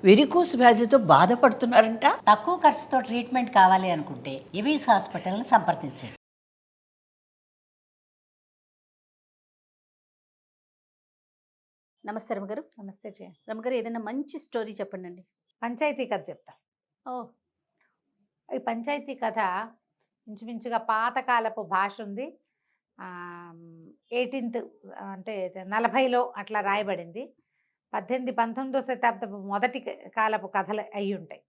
Varicose వ్యాధితో బాధపడుతున్నారంట. తక్కువ ఖర్చుతో ట్రీట్మెంట్ కావాలి అనుకుంటే ఎవిస్ హాస్పిటల్ని సంప్రదించండి. నమస్తే రమగారు. నమస్తే జయ. రమగారు, ఏదైనా మంచి స్టోరీ చెప్పండి అండి. పంచాయతీ కథ చెప్తా. ఓ, ఈ పంచాయతీ కథ ఇంచుమించుగా పాతకాలపు భాష ఉంది. 18th అంటే 40లో అట్లా రాయబడింది. 19వ శతాబ్దపు మొదటి కాలపు కథలు అయి ఉంటాయి.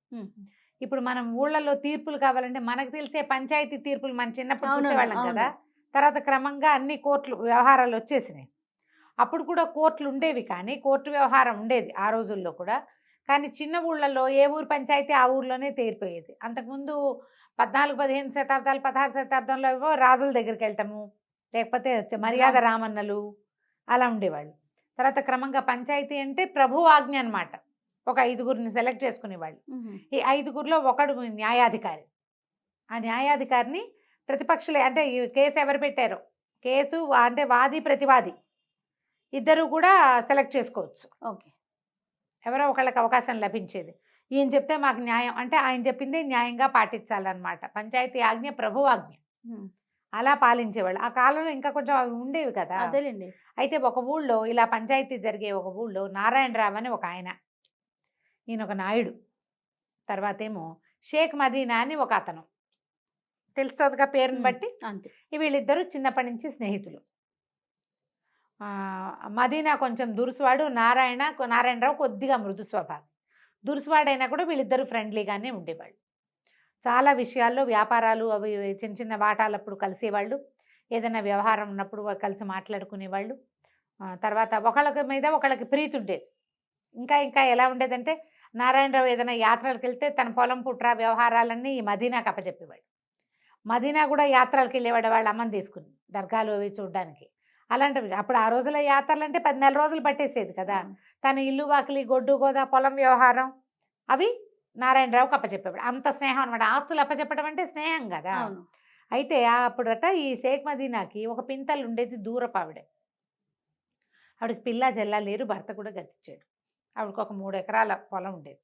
ఇప్పుడు మనం ఊళ్ళల్లో తీర్పులు కావాలంటే మనకు తెలిసే పంచాయతీ తీర్పులు మన చిన్నప్పుడు అవును, చూసేవాళ్ళం అవును. కదా. తర్వాత క్రమంగా అన్ని కోర్టులు వ్యవహారాలు వచ్చేసినాయి. అప్పుడు కూడా కోర్టులు ఉండేవి, కానీ కోర్టు వ్యవహారం ఉండేది ఆ రోజుల్లో కూడా. కానీ చిన్న ఊళ్ళల్లో ఏ ఊరు పంచాయతీ ఆ ఊర్లోనే తీరిపోయేది. అంతకుముందు 14, 15 శతాబ్దాలు, 16 శతాబ్దంలో ఏవో రాజుల దగ్గరికి వెళ్తాము, లేకపోతే మర్యాద రామన్నలు అలా ఉండేవాళ్ళు. తర్వాత క్రమంగా పంచాయతీ అంటే ప్రభు ఆజ్ఞ అనమాట. ఒక 5గురిని సెలెక్ట్ చేసుకునేవాళ్ళు. ఈ 5గురిలో ఒకడు న్యాయాధికారి. ఆ న్యాయాధికారిని ప్రతిపక్షులే, అంటే ఈ కేసు ఎవరు పెట్టారో, కేసు అంటే వాది ప్రతివాది ఇద్దరు కూడా సెలెక్ట్ చేసుకోవచ్చు. ఓకే. ఎవరో ఒకళ్ళకి అవకాశం లభించేది. ఈయన చెప్తే మాకు న్యాయం అంటే ఆయన చెప్పిందే న్యాయంగా పాటించాలన్నమాట. పంచాయతీ ఆజ్ఞ ప్రభు ఆజ్ఞ అలా పాలించేవాళ్ళు. ఆ కాలంలో ఇంకా కొంచెం అవి ఉండేవి కదా. అదేలేండి. అయితే ఒక ఊళ్ళో ఇలా పంచాయతీ జరిగే ఒక ఊళ్ళో నారాయణరావు అని ఒక ఆయన, ఈయన ఒక నాయుడు. తర్వాత ఏమో షేక్ మదీనా అని ఒక అతను, తెలుస్తుందిగా పేరుని బట్టి. అంతే. వీళ్ళిద్దరూ చిన్నప్పటి నుంచి స్నేహితులు. మదీనా కొంచెం దురుసువాడు, నారాయణరావు కొద్దిగా మృదు స్వభావం. దురుసువాడైనా కూడా వీళ్ళిద్దరూ ఫ్రెండ్లీగానే ఉండేవాళ్ళు. చాలా విషయాల్లో వ్యాపారాలు అవి చిన్న చిన్న వాటాలప్పుడు కలిసేవాళ్ళు. ఏదైనా వ్యవహారం ఉన్నప్పుడు కలిసి మాట్లాడుకునేవాళ్ళు. తర్వాత ఒకళ్ళకి మీద ఒకళ్ళకి ప్రీతి ఉండేది. ఇంకా ఎలా ఉండేదంటే, నారాయణరావు ఏదైనా యాత్రలకు వెళ్తే తన పొలం పుట్ర వ్యవహారాలన్నీ ఈ మదీనాకు అప్పచెప్పేవాడు. మదీనా కూడా యాత్రలకు వెళ్ళేవాడు వాళ్ళ అమ్మని తీసుకుని, దర్గాలు అవి చూడడానికి. అలాంటివి అప్పుడు ఆ రోజుల యాత్రలు అంటే 10 నెలల రోజులు పట్టేసేది కదా. తన ఇల్లు వాకిలి గొడ్డు గోదా పొలం వ్యవహారం అవి నారాయణరావుకి అప్పచెప్పేవాడు. అంత స్నేహం అనమాట. ఆస్తులు అప్పచెప్పడం అంటే స్నేహం కదా. అయితే అప్పుడట ఈ షేక్ మదీనాకి ఒక పింతలు ఉండేది, దూరపు ఆవిడ. ఆవిడకి పిల్ల జల్లా లేరు, భర్త కూడా గతిచ్చాడు. ఆవిడకి ఒక 3 ఎకరాల పొలం ఉండేది.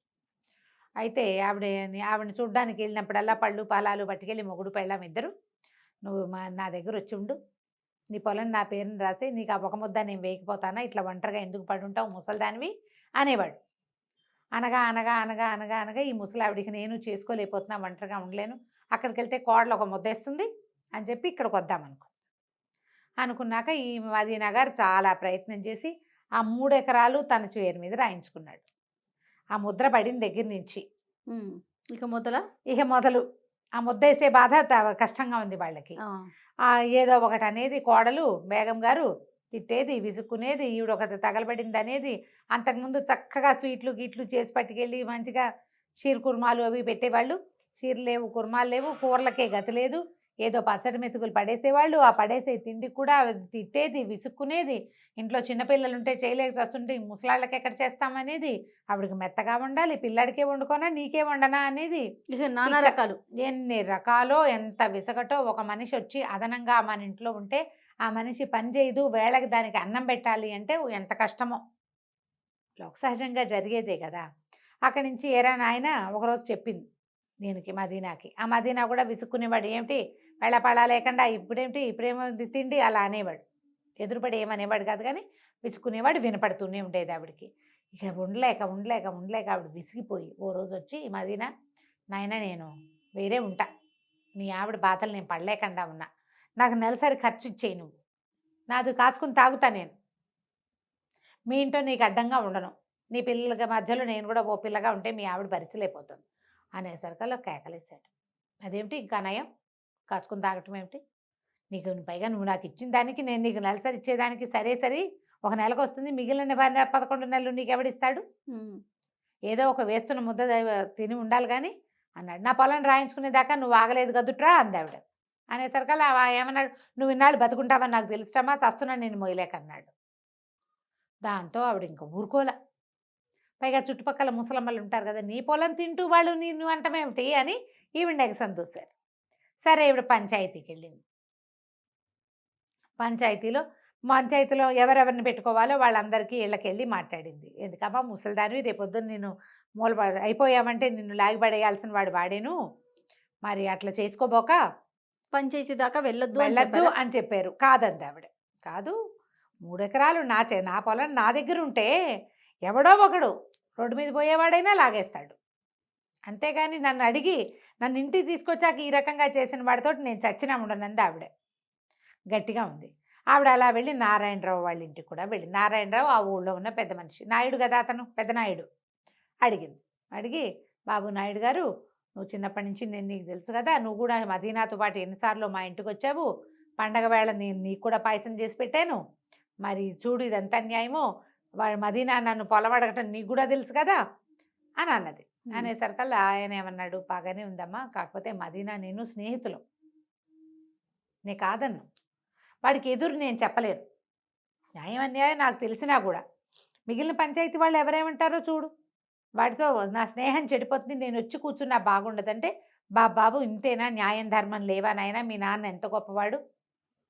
అయితే ఆవిడని చూడ్డానికి వెళ్ళినప్పుడల్లా పళ్ళు పాలాలు పట్టుకెళ్ళి మొగుడు పెళ్ళాం ఇద్దరు, నువ్వు నా దగ్గర వచ్చి ఉండు, నీ పొలం నా పేరుని రాసి నీకు ఆ ఒక ముద్ద నేను వేయకపోతానా, ఇట్లా ఒంటరిగా ఎందుకు పడుంటావు ముసలిదానివి అనేవాడు. అనగా ఈ ముసలావిడికి నేను చేసుకోలేకపోతున్నా, ఒంటరిగా ఉండలేను, అక్కడికి వెళ్తే కోడలు ఒక ముద్ద వేస్తుంది అని చెప్పి ఇక్కడికి అనుకున్నాక ఈ మదీనా గారు చాలా ప్రయత్నం చేసి ఆ 3 ఎకరాలు తన పేరు మీద రాయించుకున్నాడు. ఆ ముద్ర పడిన దగ్గర నుంచి ఇక మొదలు ఆ ముద్ద వేసే బాధ కష్టంగా ఉంది వాళ్ళకి. ఏదో ఒకటి అనేది కోడలు బేగం గారు తిట్టేది, విసుక్కునేది, ఈవిడ ఒకటి తగలబడింది అనేది. అంతకుముందు చక్కగా స్వీట్లు గీట్లు చేసి పట్టుకెళ్ళి మంచిగా షీర్ కుర్మాలు అవి పెట్టేవాళ్ళు. షీర్లు లేవు, కుర్మాలు లేవు, కూరలకే గతి లేదు, ఏదో పచ్చడి మెతుకులు పడేసేవాళ్ళు. ఆ పడేసే తిండి కూడా తిట్టేది, విసుక్కునేది. ఇంట్లో చిన్నపిల్లలు ఉంటే చేయలేక చస్తుంటే ముసలాళ్ళకి ఎక్కడ చేస్తామనేది. ఆవిడకి మెత్తగా వండాలి, పిల్లాడికే వండుకోనా నీకే వండనా అనేది. నానా రకాలు, ఎన్ని రకాలో, ఎంత విసగటో. ఒక మనిషి వచ్చి అదనంగా మన ఇంట్లో ఉంటే ఆ మనిషి పని చేయదు, వేళకి దానికి అన్నం పెట్టాలి అంటే ఎంత కష్టమో. లోక సహజంగా జరిగేదే కదా. అక్కడి నుంచి ఏరా నాయన ఒకరోజు చెప్పింది దీనికి, మదీనాకి. ఆ మదీనా కూడా విసుక్కునేవాడు. ఏమిటి వెళ్ళపడా లేకుండా ఇప్పుడేమో తిండి అలా అనేవాడు. ఎదురుపడి ఏమనేవాడు కాదు, కానీ విసుక్కునేవాడు. వినపడుతూనే ఉండేది ఆవిడికి. ఇక ఉండలేక ఆవిడ విసిగిపోయి ఓ రోజు వచ్చి, మదీనా నాయన నేను వేరే ఉంటా, నీ ఆవిడ బాధలు నేను పడలేకుండా ఉన్నా, నాకు నెలసరి ఖర్చు ఇచ్చేయి, నువ్వు నాది కాచుకుని తాగుతా, నేను మీ ఇంట్లో నీకు అడ్డంగా ఉండను, నీ పిల్లల మధ్యలో నేను కూడా ఓ పిల్లగా ఉంటే మీ ఆవిడ భరించలేకపోతుంది అనేసరికల్లో కేకలేశాడు. అదేమిటి ఇంకా నయం, కాచుకుని తాగటం ఏమిటి, నీకు పైగా నువ్వు నాకు ఇచ్చిన దానికి నేను నీకు నెలసరి ఇచ్చేదానికి సరే ఒక నెలకు వస్తుంది, మిగిలిన 11 నెలలు నీకు ఎవడిస్తాడు, ఏదో ఒక వేస్తున్న ముద్ద తిని ఉండాలి కానీ అన్నాడు. నా పొలం రాయించుకునేదాకా నువ్వు ఆగలేదు కదుట్రా అందావిడ. అనేసరికల్లా ఏమన్నాడు, నువ్వు ఇన్నాళ్ళు బతుకుంటావని నాకు తెలుస్తామా, చస్తున్నా నేను మొయ్యలేకన్నాడు. దాంతో ఆవిడ ఇంకా ఊరుకోలే. పైగా చుట్టుపక్కల ముసలమ్మలు ఉంటారు కదా, నీ పొలం తింటూ వాళ్ళు నిన్ను అంటమేమిటి అని ఈవిడ ఎగసం చూశారు. సరే ఈవిడ పంచాయతీకి వెళ్ళింది. పంచాయతీలో ఎవరెవరిని పెట్టుకోవాలో వాళ్ళందరికీ ఇళ్ళకెళ్ళి మాట్లాడింది. ఎందుకమ్మా ముసలిదానివి, రేపొద్దున నేను అయిపోయావంటే నిన్ను లాగిపడేయాల్సిన వాడు వాడేను, మరి అట్లా చేసుకోబోక పంచాయతీ దాకా వెళ్ళొద్దు అని వెళ్ళొద్దు చెప్పారా? అని చెప్పారు. కాదంది ఆవిడ. కాదు, 3 ఎకరాలు నా పొలం నా దగ్గర ఉంటే ఎవడో ఒకడు రోడ్డు మీద పోయేవాడైనా లాగేస్తాడు, అంతేగాని నన్ను అడిగి నన్ను ఇంటికి తీసుకొచ్చాక ఈ రకంగా చేసిన వాడితో నేను చచ్చినా ఉండనంది ఆవిడ. గట్టిగా ఉంది. ఆవిడ అలా వెళ్ళి నారాయణరావు వాళ్ళ ఇంటికి కూడా వెళ్ళి, నారాయణరావు ఆ ఊళ్ళో ఉన్న పెద్ద మనిషి, నాయుడు కదా అతను, పెద్ద నాయుడు. అడిగింది. అడిగి, బాబు నాయుడు గారు, నువ్వు చిన్నప్పటి నుంచి నేను నీకు తెలుసు కదా, నువ్వు కూడా మదీనాతో పాటు ఎన్నిసార్లు మా ఇంటికి వచ్చావు, పండగ వేళ నేను నీకు కూడా పాయసం చేసి పెట్టాను, మరి చూడు ఇదంతా న్యాయమో, వాడు మదీనా నన్ను పొలం అడగటం నీకు కూడా తెలుసు కదా అని అన్నది. అనేసరికల్లా ఆయన ఏమన్నాడు, బాగానే ఉందమ్మా, కాకపోతే మదీనా నేను స్నేహితులు, నే కాదన్ను, వాడికి ఎదురు నేను చెప్పలేను, న్యాయం అన్యాయం నాకు తెలిసినా కూడా మిగిలిన పంచాయతీ వాళ్ళు ఎవరేమంటారో చూడు, వాడితో నా స్నేహం చెడిపోతుంది, నేను వచ్చి కూర్చున్నా బాగుండదంటే, బాబు ఇంతేనా, న్యాయం ధర్మం లేవా నాయనా, మీ నాన్న ఎంత గొప్పవాడు,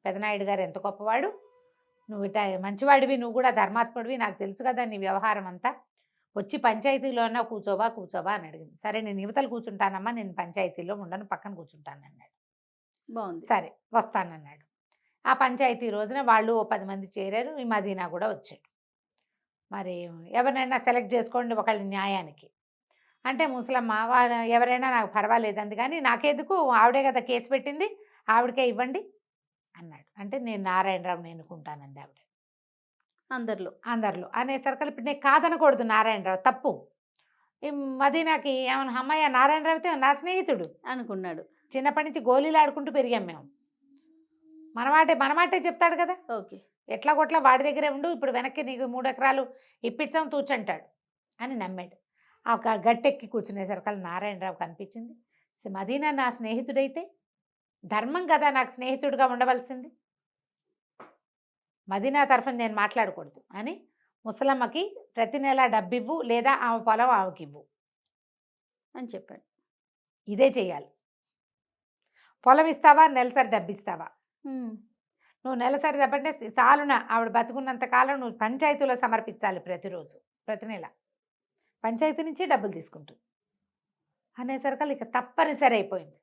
పెదనాయుడు గారు ఎంత గొప్పవాడు, నువ్వు ఇట మంచివాడివి, నువ్వు కూడా ధర్మాత్ముడివి, నాకు తెలుసు కదా నీ వ్యవహారం అంతా, వచ్చి పంచాయతీలో అన్నా కూర్చోవా అని అడిగింది. సరే నేను యువతలు కూర్చుంటానమ్మా, నేను పంచాయతీలో ఉండను, పక్కన కూర్చుంటాను అన్నాడు. బాగుంది. సరే వస్తానన్నాడు. ఆ పంచాయతీ రోజున వాళ్ళు 10 మంది చేరారు, ఈ మదీనా కూడా వచ్చాడు. మరి ఎవరినైనా సెలెక్ట్ చేసుకోండి ఒకళ్ళ న్యాయానికి అంటే, ముసలమ్మ ఎవరైనా నాకు పర్వాలేదండి, కానీ నాకెందుకు, ఆవిడే కదా కేసు పెట్టింది, ఆవిడకే ఇవ్వండి అన్నాడు. అంటే నేను నారాయణరావుని ఎన్నుకుంటానంది ఆవిడ. అందరిలో అనేసరికి ఇప్పుడు నేను కాదనకూడదు, నారాయణరావు తప్పు. ఈ మదీనాకి ఏమన్నా, అమ్మాయి నారాయణరావు అయితే నా స్నేహితుడు అనుకున్నాడు. చిన్నప్పటి నుంచి గోళీలు ఆడుకుంటూ పెరిగాం మేము, మనమాటే చెప్తాడు కదా, ఓకే ఎట్లా కొట్లా వాడి దగ్గరే ఉండు, ఇప్పుడు వెనక్కి నీకు 3 ఎకరాలు ఇప్పించాం తూచంటాడు అని నమ్మాడు. ఆ గట్టెక్కి కూర్చునేసరికి నారాయణరావు కనిపించింది, మదీనా నా స్నేహితుడైతే ధర్మం కదా నాకు స్నేహితుడిగా ఉండవలసింది, మదీనా తరఫున నేను మాట్లాడకూడదు అని ముసలమ్మకి ప్రతి నెల డబ్బివ్వు, లేదా ఆమె పొలం ఆమెకి ఇవ్వు అని చెప్పాడు. ఇదే చెయ్యాలి. పొలం ఇస్తావా, నెలసరి డబ్బు ఇస్తావా, నువ్వు నెలసరి డబ్బంటే చాలున ఆవిడ బతుకున్నంత కాలం నువ్వు పంచాయతీలో సమర్పించాలి ప్రతిరోజు, ప్రతి నెల పంచాయతీ నుంచి డబ్బులు తీసుకుంటుంది అనేసరికి ఇక తప్పనిసరి అయిపోయింది.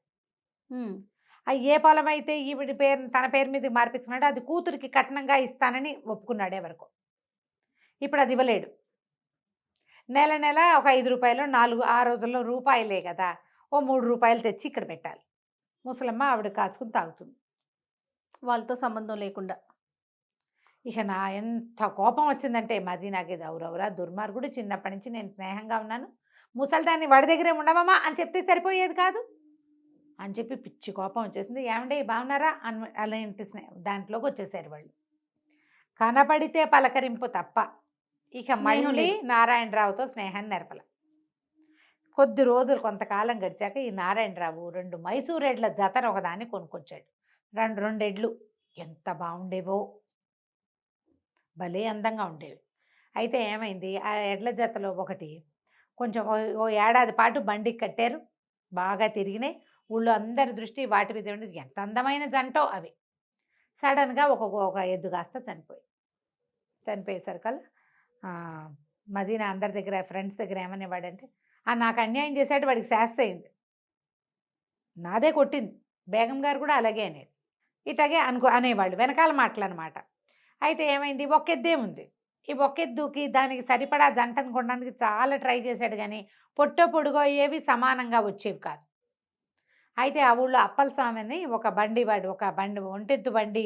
ఏ పొలం అయితే ఈవిడి పేరు తన పేరు మీద మార్పించుకున్నాడు, అది కూతురికి కట్నంగా ఇస్తానని ఒప్పుకున్నాడు ఎవరికో. ఇప్పుడు అది ఇవ్వలేడు. నెల ఒక 5 రూపాయలు 4 ఆ రోజుల్లో రూపాయలే కదా, ఓ 3 రూపాయలు తెచ్చి ఇక్కడ పెట్టాలి. ముసలమ్మ ఆవిడ కాచుకుని తాగుతుంది, వాళ్ళతో సంబంధం లేకుండా. ఇక నా ఎంత కోపం వచ్చిందంటే, మదీనాకి దౌరవురా దుర్మార్గుడు, చిన్నప్పటి నుంచి నేను స్నేహంగా ఉన్నాను, ముసలిదాన్ని వాడి దగ్గరే ఉండవమ్మా అని చెప్తే సరిపోయేది కాదు అని చెప్పి పిచ్చి కోపం వచ్చేసింది. ఏమంటే బాగున్నారా అని అలాంటి దాంట్లోకి వచ్చేసారు వాళ్ళు. కనపడితే పలకరింపు తప్ప ఇక మళ్ళీ నారాయణరావుతో స్నేహాన్ని నెరపల. కొద్ది రోజులు కొంతకాలం గడిచాక ఈ నారాయణరావు 2 మైసూర్ ఎడ్ల జతను ఒకదాన్ని కొనుక్కొచ్చాడు. 2 ఎడ్లు ఎంత బాగుండేవో, భలే అందంగా ఉండేవి. అయితే ఏమైంది, ఆ ఎడ్ల జతలో ఒకటి కొంచెం ఓ ఏడాది పాటు బండికి కట్టారు, బాగా తిరిగినాయి, ఊళ్ళో అందరి దృష్టి వాటి మీద ఉండేది, ఎంత అందమైన జంటో అవి. సడన్గా ఒక ఎద్దు కాస్త చనిపోయేసరికల్లా మదీనా అందరి దగ్గర ఫ్రెండ్స్ దగ్గర ఏమనేవాడంటే, నాకు అన్యాయం చేశాడు, వాడికి శాస్తి అయింది, నాదే కొట్టింది, బేగం గారు కూడా అలాగే అనేది, ఇట్లాగే అనేవాళ్ళు వెనకాల మాటలు అనమాట. అయితే ఏమైంది, ఒక్కెద్దే ఉంది, ఈ ఒక్కెద్దుకి దానికి సరిపడా జంటను కొనడానికి చాలా ట్రై చేశాడు, కానీ పొట్టో ఏవి సమానంగా వచ్చేవి కాదు. అయితే ఆ ఊళ్ళో అప్పలస్వామిని ఒక బండి ఒంటెద్దు బండి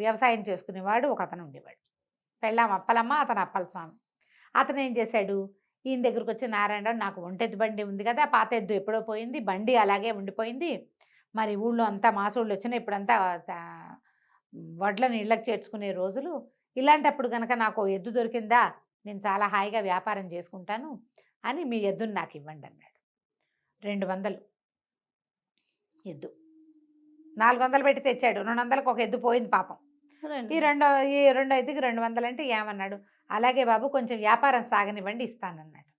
వ్యవసాయం చేసుకునేవాడు ఒక అతను ఉండేవాడు. పెళ్ళాం అప్పలమ్మ, అతను అప్పలస్వామి. అతను ఏం చేశాడు, ఈయన దగ్గరకు వచ్చి, నారాయణరావు నాకు ఒంటెద్దు బండి ఉంది కదా, పాత ఎద్దు ఎప్పుడో పోయింది, బండి అలాగే ఉండిపోయింది, మరి ఊళ్ళో అంతా మాసోళ్ళు వచ్చినా ఇప్పుడంతా వడ్లను ఇళ్ళకి చేర్చుకునే రోజులు, ఇలాంటప్పుడు కనుక నాకు ఎద్దు దొరికిందా, నేను చాలా హాయిగా వ్యాపారం చేసుకుంటాను అని మీ ఎద్దుని నాకు ఇవ్వండి అన్నాడు. 200 ఎద్దు, 400 పెట్టి తెచ్చాడు, 200కి ఒక ఎద్దు పోయింది పాపం. ఈ రెండో ఎద్దుకి 200 అంటే ఏమన్నాడు, అలాగే బాబు కొంచెం వ్యాపారం సాగనివ్వండి ఇస్తానన్నాడు.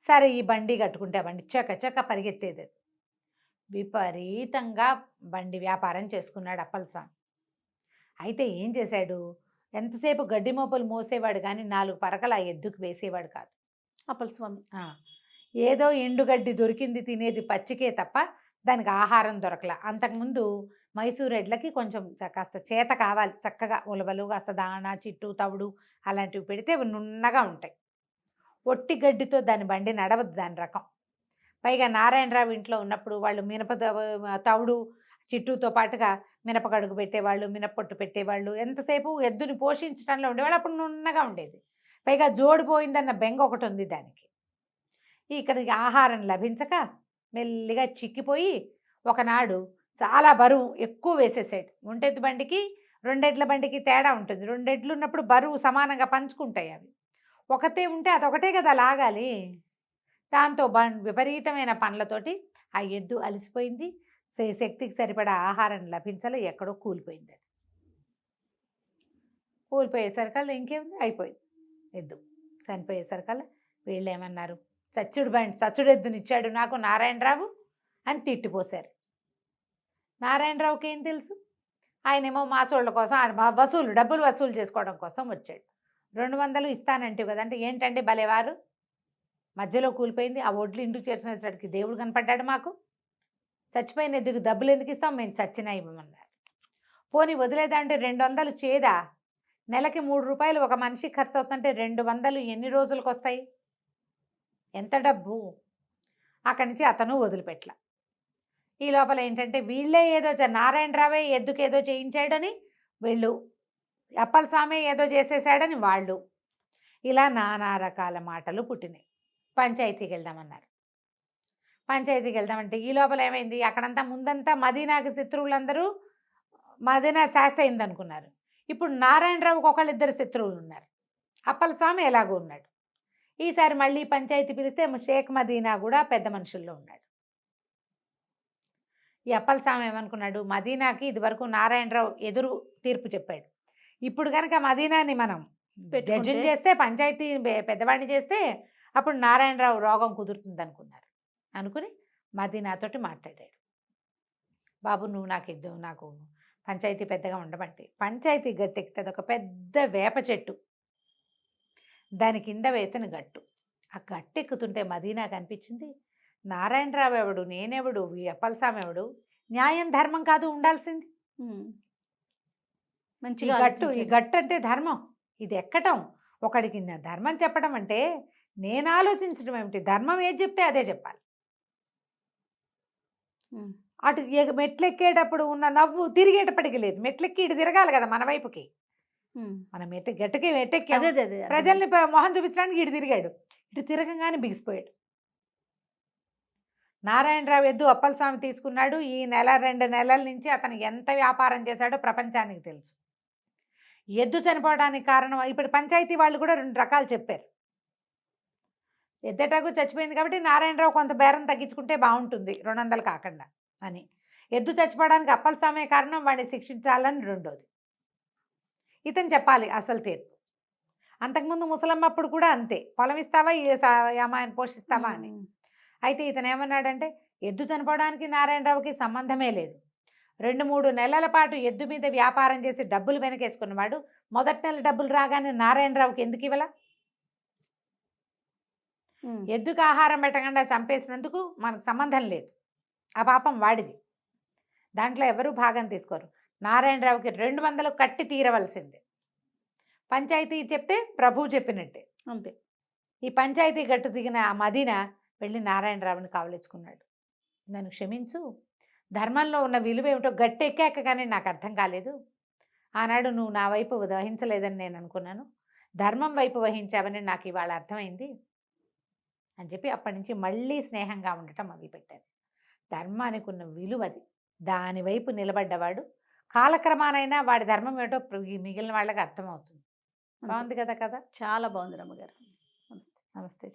సరే ఈ బండి కట్టుకుంటే బండి చక్క పరిగెత్తేది, విపరీతంగా బండి వ్యాపారం చేసుకున్నాడు అప్పలస్వామి. అయితే ఏం చేశాడు, ఎంతసేపు గడ్డి మోపులు మోసేవాడు కానీ 4 పరకలు ఆ ఎద్దుకు వేసేవాడు కాదు. అప్పల స్వామి. ఆ, ఏదో ఎండుగడ్డి దొరికింది తినేది పచ్చికే తప్ప దానికి ఆహారం దొరకల. అంతకుముందు మైసూర్ ఎడ్లకి కొంచెం కాస్త చేత కావాలి, చక్కగా ఉలవలు, కాస్త దాణా, చిట్టు, తవుడు అలాంటివి పెడితే అవి నున్నగా ఉంటాయి. ఒట్టి గడ్డితో దాని బండి నడవద్దు దాని రకం. పైగా నారాయణరావు ఇంట్లో ఉన్నప్పుడు వాళ్ళు తవుడు చిట్టుతో పాటుగా మినపగడుగు పెట్టేవాళ్ళు, మినప్పొట్టు పెట్టేవాళ్ళు. ఎంతసేపు ఎద్దుని పోషించడంలో ఉండేవాళ్ళు. అప్పుడు నున్నగా ఉండేది. పైగా జోడిపోయిందన్న బెంగ ఒకటి ఉంది దానికి. ఇక్కడికి ఆహారం లభించక మెల్లిగా చిక్కిపోయి ఒకనాడు చాలా బరువు ఎక్కువ వేసేసాడు. ఒంటెద్దు బండికి రెండెడ్ల బండికి తేడా ఉంటుంది. రెండెడ్లు ఉన్నప్పుడు బరువు సమానంగా పంచుకుంటాయి. అవి ఒకటే ఉంటే అదొకటే కదా లాగాలి. దాంతో విపరీతమైన పనులతోటి ఆ ఎద్దు అలసిపోయింది. శక్తికి సరిపడా ఆహారం లభించాలి, ఎక్కడో కూలిపోయింది. అది కూలిపోయేసరికల్లా ఇంకేముంది, అయిపోయింది. ఎద్దు చనిపోయేసరికల్లా వీళ్ళు ఏమన్నారు, చచ్చుడు ఎద్దునిచ్చాడు నాకు నారాయణరావు అని తిట్టిపోశారు. నారాయణరావుకి ఏం తెలుసు, ఆయనేమో మాసోళ్ళ కోసం డబ్బులు వసూలు చేసుకోవడం కోసం వచ్చాడు. 200 ఇస్తానంటే కదంటే, ఏంటంటే భలేవారు, మధ్యలో కూలిపోయింది, ఆ ఒడ్లు ఇంటికి చేర్చినప్పటికి దేవుడు కనపడ్డాడు మాకు, చచ్చిపోయిన ఎద్దుకు డబ్బులు ఎందుకు ఇస్తాం, మేము చచ్చినా ఇవ్వమన్నారు. పోనీ వదిలేదంటే 200 చేదా, నెలకి 3 రూపాయలు ఒక మనిషి ఖర్చు అవుతుంటే 200 ఎన్ని రోజులకు వస్తాయి, ఎంత డబ్బు. అక్కడి నుంచి అతను వదిలిపెట్ల. ఈ లోపల ఏంటంటే వీళ్ళే ఏదో నారాయణరావే ఎద్దుకేదో చేయించాడని వీళ్ళు, అప్పల స్వామి ఏదో చేసేసాడని వాళ్ళు, ఇలా నానా రకాల మాటలు పుట్టినాయి. పంచాయతీకి వెళ్దామన్నారు. పంచాయతీకి వెళ్దామంటే ఈ లోపల ఏమైంది, అక్కడంతా ముందంతా మదీనాకి శత్రువులందరూ మదీనా శాస్తి అయిందనుకున్నారు. ఇప్పుడు నారాయణరావుకి ఒకళ్ళిద్దరు శత్రువులు ఉన్నారు. అప్పల స్వామి ఎలాగో ఉన్నాడు. ఈసారి మళ్ళీ పంచాయతీ పిలిస్తే షేక్ మదీనా కూడా పెద్ద మనుషుల్లో ఉన్నాడు. ఈ అప్పల స్వామి ఏమనుకున్నాడు, మదీనాకి ఇదివరకు నారాయణరావు ఎదురు తీర్పు చెప్పాడు. ఇప్పుడు కనుక మదీనాని మనం జడ్జిని చేస్తే, పంచాయతీ పెద్దవాడిని చేస్తే అప్పుడు నారాయణరావు రోగం కుదురుతుంది అనుకున్నారు. అనుకుని మదీనాతోటి మాట్లాడాడు. బాబు నువ్వు నాకు పంచాయతీ పెద్దగా ఉండబట్టి, పంచాయతీ గట్టెక్కుతుంది ఒక పెద్ద వేప చెట్టు, దాని కింద వేసిన గట్టు. ఆ గట్టెక్కుతుంటే మదీనాకు అనిపించింది, నారాయణరావు ఎవడు, నేనెవడు, ఈ అప్పల స్వామి ఎవడు, న్యాయం ధర్మం కాదు ఉండాల్సింది. మంచిగా ఈ గట్టు అంటే ధర్మం, ఇది ఎక్కటం, ఒకడికి ధర్మం చెప్పడం అంటే నేను ఆలోచించడం ఏమిటి, ధర్మం ఏది చెప్తే అదే చెప్పాలి. అటు మెట్లెక్కేటప్పుడు ఉన్న నవ్వు తిరిగేటప్పటికి లేదు, మెట్లెక్కి ఇటు తిరగాలి కదా మన వైపుకి. మనం గట్టుకి మెట్టెక్కి ప్రజల్ని మొహం చూపించడానికి ఇటు తిరిగాడు, ఇటు తిరగంగానే బిగిసిపోయాడు. నారాయణరావు ఎద్దు అప్పల స్వామి తీసుకున్నాడు. ఈ 1-2 నెలల నుంచి అతను ఎంత వ్యాపారం చేశాడో ప్రపంచానికి తెలుసు. ఎద్దు చనిపోవడానికి కారణం, ఇప్పుడు పంచాయతీ వాళ్ళు కూడా 2 రకాలు చెప్పారు. ఎద్దటాకు చచ్చిపోయింది కాబట్టి నారాయణరావు కొంత బేరం తగ్గించుకుంటే బాగుంటుంది 200 కాకుండా అని. ఎద్దు చచ్చిపోవడానికి అప్పల స్వామి కారణం, వాడిని శిక్షించాలని రెండోది. ఇతను చెప్పాలి అసలు తీర్పు. అంతకుముందు ముసలమ్మ అప్పుడు కూడా అంతే, పొలం ఇస్తావా ఈ అమ్మాయిని పోషిస్తావా అని. అయితే ఇతను ఏమన్నాడంటే, ఎద్దు చనిపోవడానికి నారాయణరావుకి సంబంధమే లేదు. 2-3 నెలల పాటు ఎద్దు మీద వ్యాపారం చేసి డబ్బులు వెనకేసుకున్నవాడు మొదటి నెల డబ్బులు రాగానే నారాయణరావుకి ఎందుకు ఇవ్వాల? ఎద్దుకు ఆహారం పెట్టకుండా చంపేసినందుకు మనకు సంబంధం లేదు, ఆ పాపం వాడిది. దాంట్లో ఎవరూ భాగం తీసుకోరు. నారాయణరావుకి 200 కట్టి తీరవలసిందే. పంచాయతీ చెప్తే ప్రభువు చెప్పినట్టే అంతే. ఈ పంచాయతీ గట్టు దిగిన ఆ మదీనా వెళ్ళి నారాయణరావుని కావలించుకున్నాడు. నన్ను క్షమించు, ధర్మంలో ఉన్న విలువ ఏమిటో గట్టెక్కాక కానీ నాకు అర్థం కాలేదు. ఆనాడు నువ్వు నా వైపు వహించలేదని నేను అనుకున్నాను, ధర్మం వైపు వహించావని నాకు ఇవాళ అర్థమైంది అని చెప్పి అప్పటి నుంచి మళ్ళీ స్నేహంగా ఉండటం మొదలుపెట్టారు. ధర్మానికి ఉన్న విలువది, దాని వైపు నిలబడ్డవాడు కాలక్రమానైనా వాడి ధర్మం ఏమిటో మిగిలిన వాళ్ళకి అర్థమవుతుంది. బాగుంది కదా కదా, చాలా బాగుంది రమ్మగారు. నమస్తే.